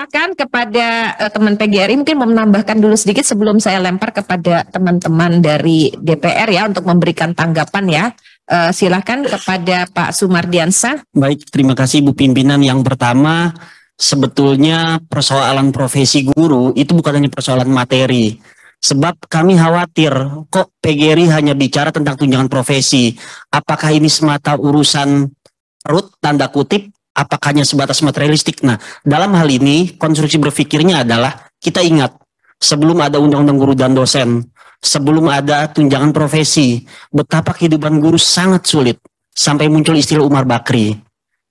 Silakan kepada teman PGRI mungkin mau menambahkan dulu sedikit sebelum saya lempar kepada teman-teman dari DPR ya untuk memberikan tanggapan ya. Silakan kepada Pak Sumardiansyah. Baik, terima kasih Bu Pimpinan. Yang pertama, sebetulnya persoalan profesi guru itu bukan hanya persoalan materi. Sebab kami khawatir kok PGRI hanya bicara tentang tunjangan profesi. Apakah ini semata urusan perut, tanda kutip, apakah hanya sebatas materialistik? Nah, dalam hal ini konstruksi berpikirnya adalah kita ingat sebelum ada undang-undang guru dan dosen, sebelum ada tunjangan profesi, betapa kehidupan guru sangat sulit sampai muncul istilah Umar Bakri.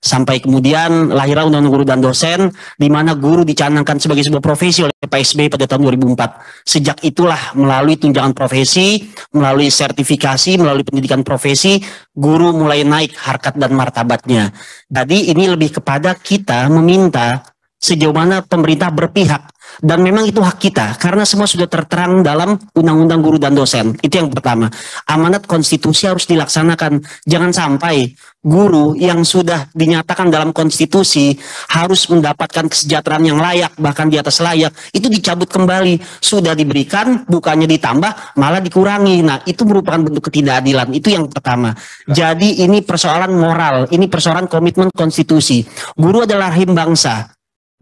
Sampai kemudian lahirlah undang-undang guru dan dosen, di mana guru dicanangkan sebagai sebuah profesi oleh Pak SBY pada tahun 2004. Sejak itulah melalui tunjangan profesi, melalui sertifikasi, melalui pendidikan profesi, guru mulai naik harkat dan martabatnya. Jadi ini lebih kepada kita meminta sejauh mana pemerintah berpihak. Dan memang itu hak kita, karena semua sudah terterang dalam undang-undang guru dan dosen. Itu yang pertama. Amanat konstitusi harus dilaksanakan. Jangan sampai guru yang sudah dinyatakan dalam konstitusi harus mendapatkan kesejahteraan yang layak, bahkan di atas layak, itu dicabut kembali. Sudah diberikan, bukannya ditambah, malah dikurangi. Nah, itu merupakan bentuk ketidakadilan. Itu yang pertama. Jadi ini persoalan moral, ini persoalan komitmen konstitusi. Guru adalah rahim bangsa.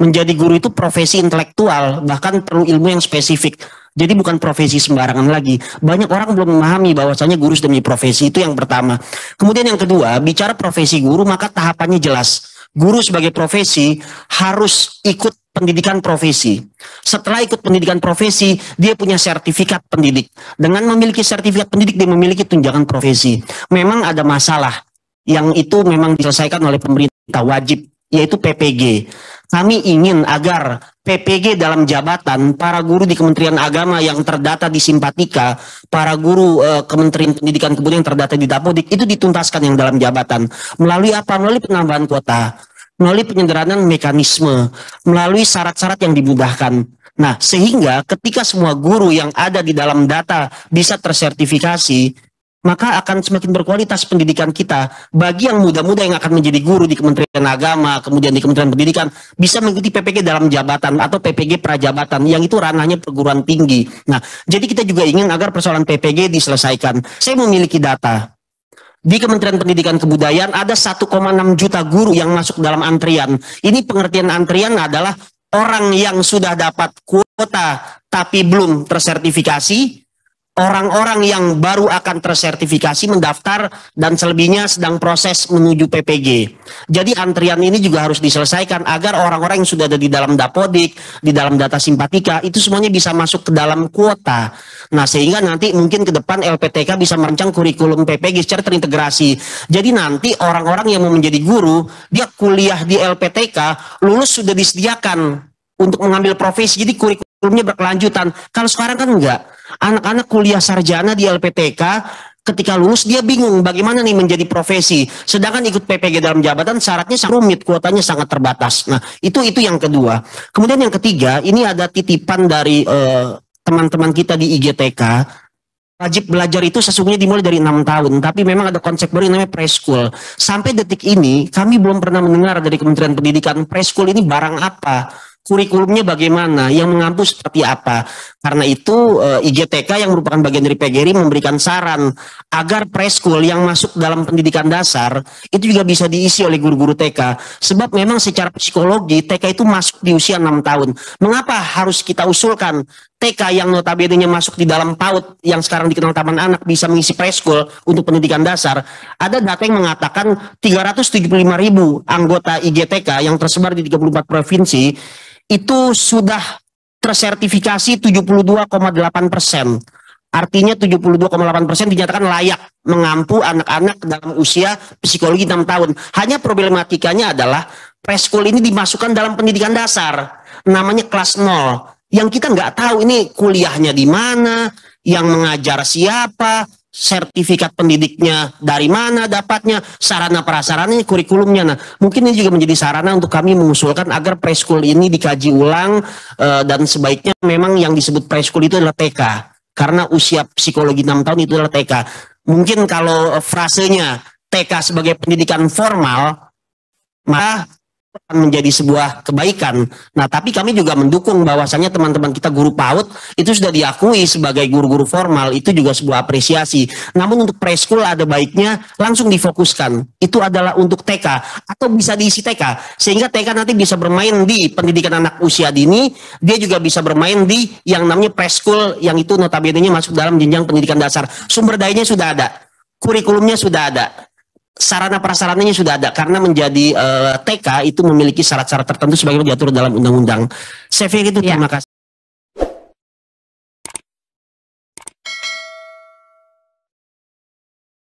Menjadi guru itu profesi intelektual, bahkan perlu ilmu yang spesifik. Jadi bukan profesi sembarangan lagi. Banyak orang belum memahami bahwasanya guru sudah menjadi profesi. Itu yang pertama. Kemudian yang kedua, bicara profesi guru, maka tahapannya jelas. Guru sebagai profesi harus ikut pendidikan profesi. Setelah ikut pendidikan profesi, dia punya sertifikat pendidik. Dengan memiliki sertifikat pendidik, dia memiliki tunjangan profesi. Memang ada masalah yang itu memang diselesaikan oleh pemerintah wajib, yaitu PPG. Kami ingin agar PPG dalam jabatan, para guru di Kementerian Agama yang terdata di Simpatika, para guru Kementerian Pendidikan kemudian yang terdata di Dapodik, itu dituntaskan yang dalam jabatan. Melalui apa? Melalui penambahan kuota, melalui penyederhanaan mekanisme, melalui syarat-syarat yang dimudahkan. Nah, sehingga ketika semua guru yang ada di dalam data bisa tersertifikasi, maka akan semakin berkualitas pendidikan kita. Bagi yang muda-muda yang akan menjadi guru di Kementerian Agama, kemudian di Kementerian Pendidikan, bisa mengikuti PPG dalam jabatan atau PPG prajabatan, yang itu ranahnya perguruan tinggi. Nah, jadi kita juga ingin agar persoalan PPG diselesaikan. Saya memiliki data. Di Kementerian Pendidikan Kebudayaan ada 1,6 juta guru yang masuk dalam antrian. Ini pengertian antrian adalah orang yang sudah dapat kuota tapi belum tersertifikasi, orang-orang yang baru akan tersertifikasi mendaftar, dan selebihnya sedang proses menuju PPG. Jadi antrian ini juga harus diselesaikan agar orang-orang yang sudah ada di dalam Dapodik, di dalam data Simpatika, itu semuanya bisa masuk ke dalam kuota. Nah, sehingga nanti mungkin ke depan LPTK bisa merancang kurikulum PPG secara terintegrasi. Jadi nanti orang-orang yang mau menjadi guru, dia kuliah di LPTK, lulus sudah disediakan untuk mengambil profesi, jadi kurikulumnya berkelanjutan. Kalau sekarang kan enggak. Anak-anak kuliah sarjana di LPTK, ketika lulus dia bingung bagaimana nih menjadi profesi. Sedangkan ikut PPG dalam jabatan syaratnya sangat rumit, kuotanya sangat terbatas. Nah, itu yang kedua. Kemudian yang ketiga, ini ada titipan dari teman-teman kita di IGTK. Wajib belajar itu sesungguhnya dimulai dari 6 tahun, tapi memang ada konsep baru yang namanya preschool. Sampai detik ini kami belum pernah mendengar dari Kementerian Pendidikan preschool ini barang apa, kurikulumnya bagaimana, yang mengampu seperti apa. Karena itu IGTK yang merupakan bagian dari PGRI memberikan saran agar preschool yang masuk dalam pendidikan dasar itu juga bisa diisi oleh guru-guru TK. Sebab memang secara psikologi TK itu masuk di usia 6 tahun. Mengapa harus kita usulkan TK yang notabene masuk di dalam PAUD yang sekarang dikenal Taman Anak bisa mengisi preschool untuk pendidikan dasar? Ada data yang mengatakan 375.000 anggota IGTK yang tersebar di 34 provinsi itu sudah tersertifikasi 72,8%. Artinya 72,8% dinyatakan layak mengampu anak-anak dalam usia psikologi 6 tahun. Hanya problematikanya adalah preschool ini dimasukkan dalam pendidikan dasar. Namanya kelas 0. Yang kita nggak tahu ini kuliahnya di mana, yang mengajar siapa, sertifikat pendidiknya dari mana dapatnya, sarana prasarananya, kurikulumnya. Nah, mungkin ini juga menjadi sarana untuk kami mengusulkan agar preschool ini dikaji ulang, dan sebaiknya memang yang disebut preschool itu adalah TK. Karena usia psikologi 6 tahun itu adalah TK. Mungkin kalau frasenya TK sebagai pendidikan formal, maka akan menjadi sebuah kebaikan. Nah, tapi kami juga mendukung bahwasannya teman-teman kita guru PAUD itu sudah diakui sebagai guru-guru formal, itu juga sebuah apresiasi. Namun untuk preschool ada baiknya langsung difokuskan. Itu adalah untuk TK atau bisa diisi TK sehingga TK nanti bisa bermain di pendidikan anak usia dini, dia juga bisa bermain di yang namanya preschool yang itu notabene-nya masuk dalam jenjang pendidikan dasar. Sumber dayanya sudah ada, kurikulumnya sudah ada. Sarana prasarananya sudah ada karena menjadi TK itu memiliki syarat-syarat tertentu sebagaimana diatur dalam undang-undang. Saya pikir itu, terima kasih.